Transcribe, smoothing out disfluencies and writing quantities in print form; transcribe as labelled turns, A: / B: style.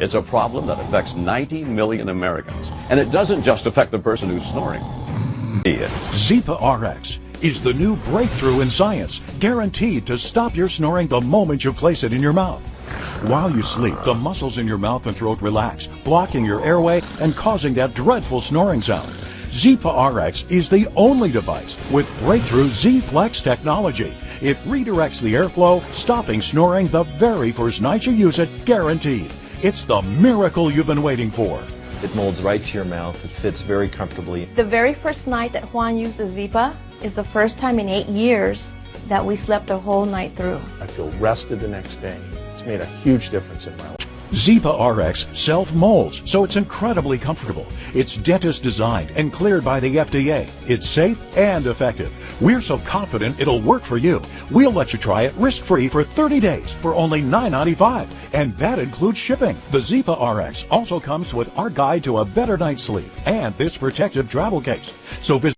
A: It's a problem that affects 90 million Americans. And it doesn't just affect the person who's snoring.
B: Zipa RX is the new breakthrough in science, guaranteed to stop your snoring the moment you place it in your mouth. While you sleep, the muscles in your mouth and throat relax, blocking your airway and causing that dreadful snoring sound. Zipa RX is the only device with breakthrough Z-Flex technology. It redirects the airflow, stopping snoring the very first night you use it, guaranteed. It's the miracle you've been waiting for.
C: It molds right to your mouth. It fits very comfortably.
D: The very first night that Juan used the Zipa is the first time in 8 years that we slept the whole night through.
E: I feel rested the next day. It's made a huge difference in my life.
B: Zipa RX self-molds, so it's incredibly comfortable. It's dentist designed and cleared by the FDA. It's safe and effective. We're so confident it'll work for you. We'll let you try it risk-free for 30 days for only $9.95, and that includes shipping. The Zipa RX also comes with our guide to a better night's sleep and this protective travel case. So visit